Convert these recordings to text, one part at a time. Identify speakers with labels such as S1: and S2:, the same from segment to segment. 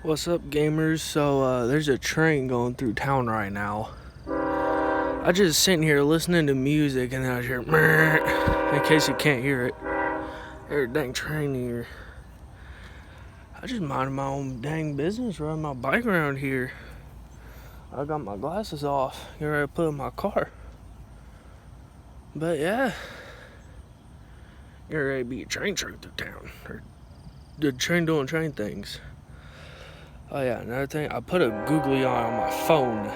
S1: What's up, gamers? So, there's a train going through town right now. I just sitting here listening to music, and then I hear, in case you can't hear it, there's a dang train here. I just minded my own dang business, riding my bike around here. I got my glasses off, getting ready to put in my car. But yeah, you're ready to be a train through town, or the train doing train things. Oh yeah, another thing, I put a googly eye on my phone.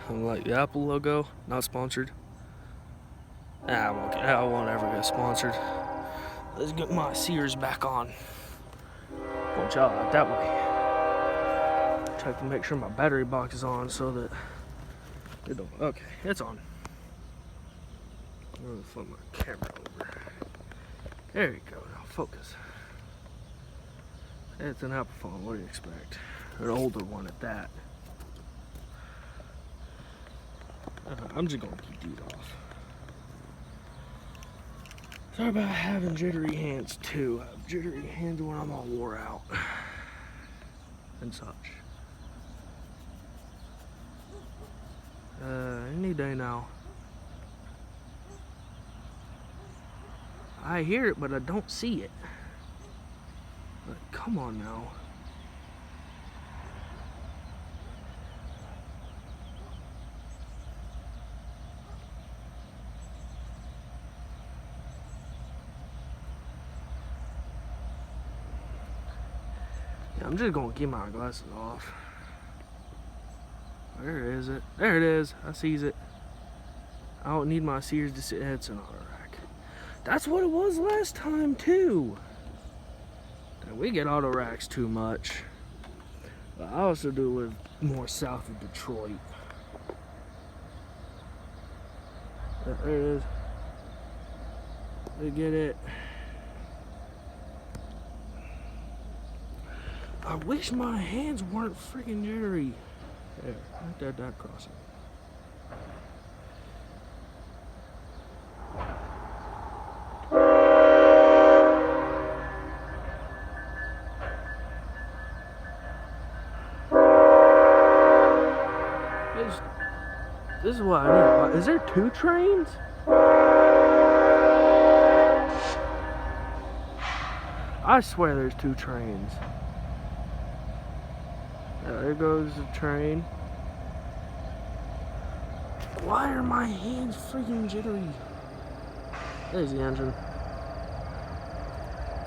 S1: I'm like the Apple logo, not sponsored. I won't ever get sponsored. Let's get my Sears back on. Punch out that way. Check to make sure my battery box is on so that it don't. Okay, it's on. I'm gonna flip my camera over. There you go. Now focus. It's an Apple phone. What do you expect? An older one at that. I'm just gonna keep these off. Sorry about having jittery hands too. I have jittery hands when I'm all wore out and such. Any day now. I hear it, but I don't see it. But come on now. I'm just gonna get my glasses off. Where is it? There it is. I sees it. I don't need my Sears to sit. It's an auto rack. That's what it was last time too. We get auto racks too much. But I also do live more south of Detroit. There it is. They get it. I wish my hands weren't freaking jittery. There, right there, that crossing. This is what I need. Is there two trains? I swear there's two trains. There goes the train. Why are my hands freaking jittery? There's the engine.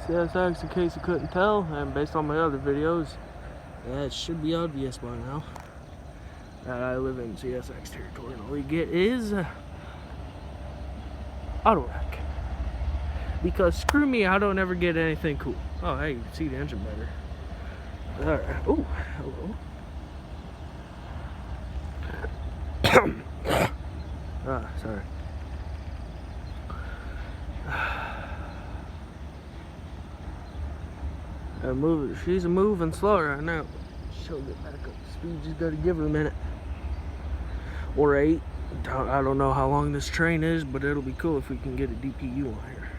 S1: CSX, in case you couldn't tell, and based on my other videos, it should be obvious by now that I live in CSX territory, and all we get is auto rack. Because screw me, I don't ever get anything cool. Oh, hey, you can see the engine better. Alright. Oh, hello. Sorry. She's moving slow right now. She'll get back up to speed. Just gotta give her a minute. Or 8. I don't know how long this train is, but it'll be cool if we can get a DPU on here.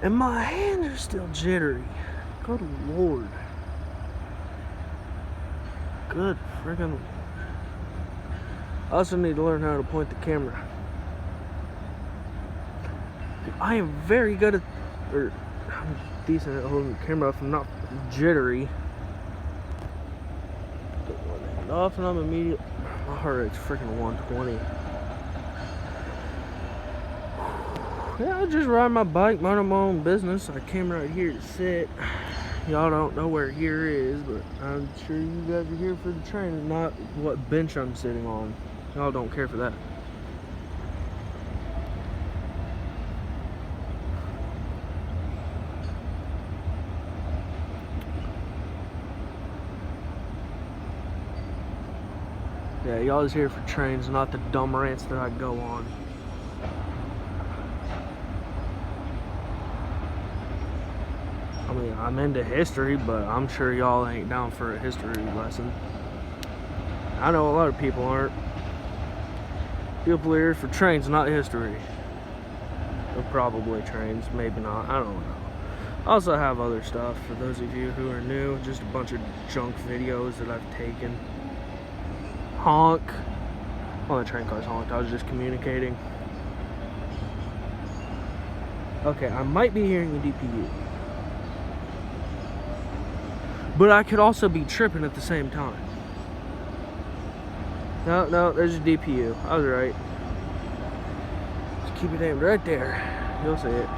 S1: And my hands are still jittery. Good Lord. Good friggin'. I also need to learn how to point the camera. I am very good at, or I'm decent at holding the camera if I'm not jittery. Put one hand off and I'm immediate. My heart rate's freaking 120. Yeah, I just ride my bike, mind my own business. I came right here to sit. Y'all don't know where here is, but I'm sure you guys are here for the train, not what bench I'm sitting on. Y'all don't care for that. Yeah, y'all is here for trains, not the dumb rants that I go on. I mean, I'm into history, but I'm sure y'all ain't down for a history lesson. I know a lot of people aren't. People are here for trains, not history. Or probably trains, maybe not, I don't know. I also have other stuff for those of you who are new, just a bunch of junk videos that I've taken. Honk. Well, the train car's honked, I was just communicating. Okay, I might be hearing a DPU. But I could also be tripping at the same time. No, there's a DPU. I was right. Just keep it aimed right there. You'll see it.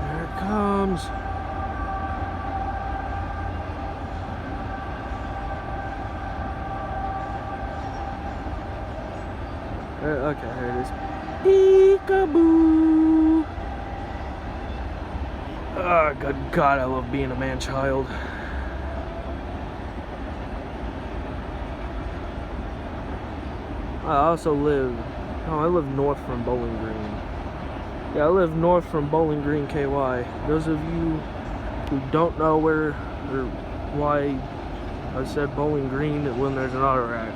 S1: There it comes. Okay, here it is. Peekaboo! Oh, good God, I love being a man-child. I also live north from Bowling Green. Yeah, I live north from Bowling Green, KY. Those of you who don't know where or why I said Bowling Green when there's an auto rack.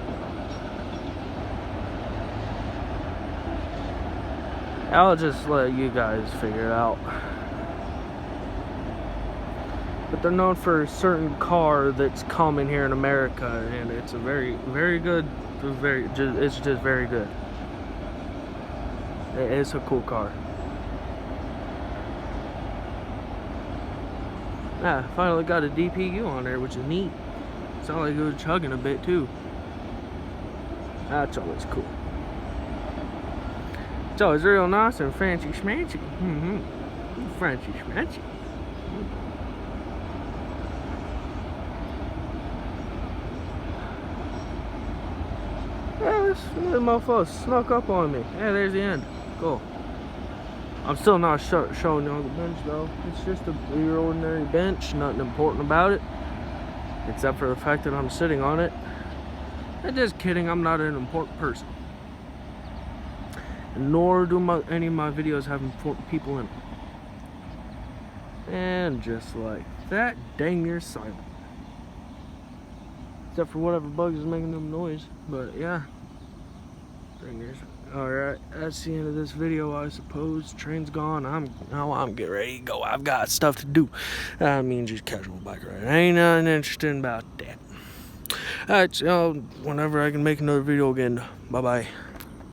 S1: I'll just let you guys figure it out. But they're known for a certain car that's common here in America, and it's a very, very good, it's just very good. It's a cool car. Ah, finally got a DPU on there, which is neat. Sounded like it was chugging a bit too. That's always cool. It's always real nice and fancy schmancy. Fancy schmancy. Yeah, this mofo snuck up on me. Yeah, there's the end. Cool. I'm still not showing you on the bench though. It's just your ordinary bench. Nothing important about it. Except for the fact that I'm sitting on it. I'm just kidding. I'm not an important person. Nor do any of my videos have important people in them. And just like that, dang, you're silent. Except for whatever bug is making them noise. But yeah. Dang, you're alright, that's the end of this video, I suppose. Train's gone. I'm getting ready to go. I've got stuff to do. I mean, just casual bike ride. Ain't nothing interesting about that. Alright, so whenever I can make another video again. Bye-bye.